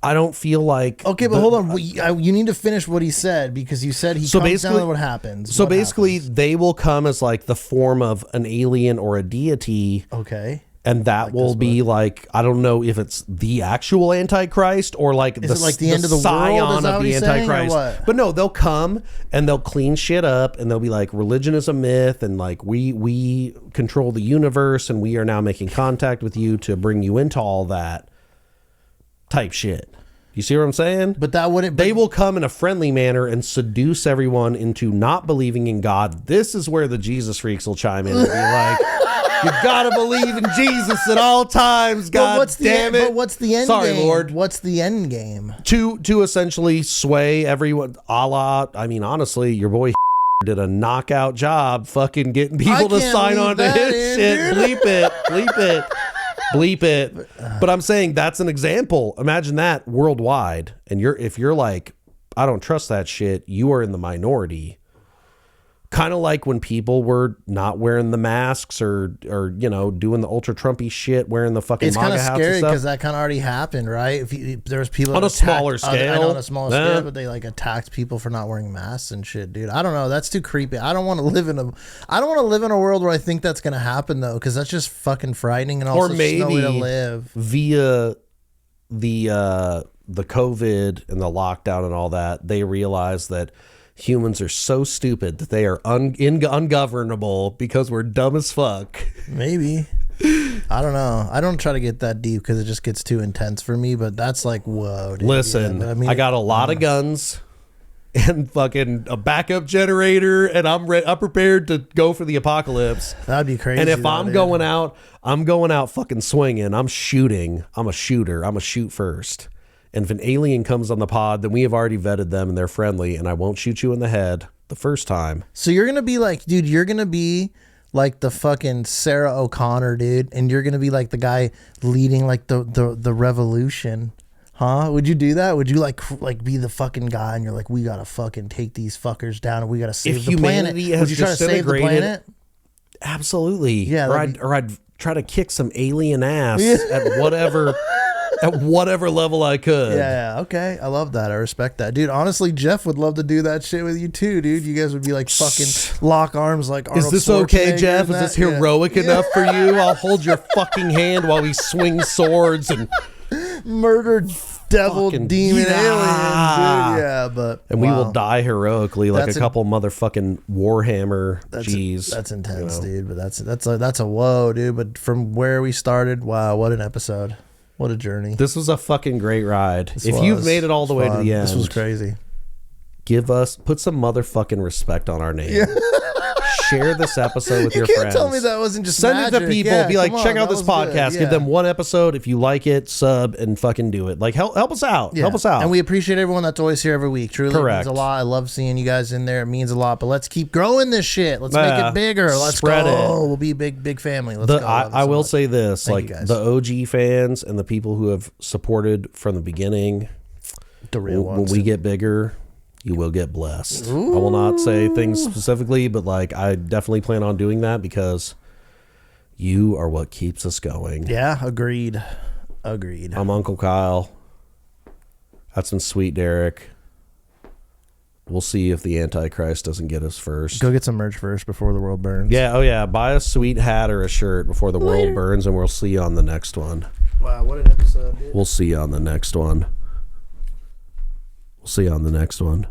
I don't feel like... Okay, but hold on. You need to finish what he said, because you said he comes down to what happens. So basically, they will come as like the form of an alien or a deity. Okay. And that will be like, I don't know if it's the actual Antichrist or like the end of the scion world, of the Antichrist. But no, they'll come and they'll clean shit up and they'll be like, religion is a myth and like we control the universe and we are now making contact with you to bring you into all that type shit. You see what I'm saying? But that wouldn't... They will come in a friendly manner and seduce everyone into not believing in God. This is where the Jesus freaks will chime in and be like... You gotta believe in Jesus at all times, God damn it. But what's the end game? Sorry, Lord. What's the end game? To essentially sway everyone, a la, I mean, honestly, your boy did a knockout job fucking getting people to sign on to his shit. Bleep it. Bleep it. Bleep it. But I'm saying that's an example. Imagine that worldwide. And if you're like, I don't trust that shit, you are in the minority. Kind of like when people were not wearing the masks or you know, doing the ultra Trumpy shit, wearing the fucking MAGA hats and stuff. It's kind of scary because that kind of already happened, right? If there's people on a smaller scale, I know on a smaller scale, but they like attacked people for not wearing masks and shit, dude. I don't know. That's too creepy. I don't want to live in a world where I think that's gonna happen though, because that's just fucking frightening and also maybe no way to live. Via the COVID and the lockdown and all that, they realize that humans are so stupid that they are ungovernable because we're dumb as fuck. Maybe. I don't know. I don't try to get that deep because it just gets too intense for me, but that's like, whoa. Dude. Listen, yeah, I got a lot of guns and fucking a backup generator, and I'm prepared to go for the apocalypse. That'd be crazy. And if I'm going out fucking swinging. I'm shooting. I'm a shooter. I'm a shoot first. And if an alien comes on the pod, then we have already vetted them and they're friendly, and I won't shoot you in the head the first time. So you're going to be like, dude, you're going to be like the fucking Sarah O'Connor, dude, and you're going to be like the guy leading like the revolution. Huh? Would you do that? Would you like be the fucking guy and you're like, we got to fucking take these fuckers down and we got to save the planet? Would you try to save the planet? Absolutely. Yeah. Or I'd try to kick some alien ass at whatever... At whatever level I could. Yeah, okay. I love that. I respect that. Dude, honestly, Jeff would love to do that shit with you too, dude. You guys would be like fucking lock arms like Arnold Is this okay, Jeff? Is this heroic enough for you? I'll hold your fucking hand while we swing swords and murder devil demon aliens, dude. Yeah, but and we will die heroically like a couple motherfucking Warhammer G's. That's intense, dude. But that's a whoa, dude. But from where we started, wow, what an episode. What a journey. This was a fucking great ride. If you've made it all the way to the end. This was crazy. Put some motherfucking respect on our name. Yeah. Share this episode with your friends. You can't tell me that wasn't just Send it to people. Be like, check out this podcast. Yeah. Give them one episode. If you like it, sub and fucking do it. Like, help us out. Yeah. Help us out. And we appreciate everyone that's always here every week. Truly, correct. It means a lot. I love seeing you guys in there. It means a lot. But let's keep growing this shit. Let's make it bigger. Let's spread it. We'll be a big family. Let's go. I will say this. Thank like the OG fans and the people who have supported from the beginning, the real ones. When we get bigger, you will get blessed. Ooh. I will not say things specifically, but like I definitely plan on doing that because you are what keeps us going. Yeah, agreed. I'm Uncle Kyle. That's been Sweet Derek. We'll see if the Antichrist doesn't get us first. Go get some merch first before the world burns. Yeah, oh yeah. Buy a sweet hat or a shirt before the world burns, and we'll see you on the next one. Wow, what an episode, dude. We'll see you on the next one. See you on the next one.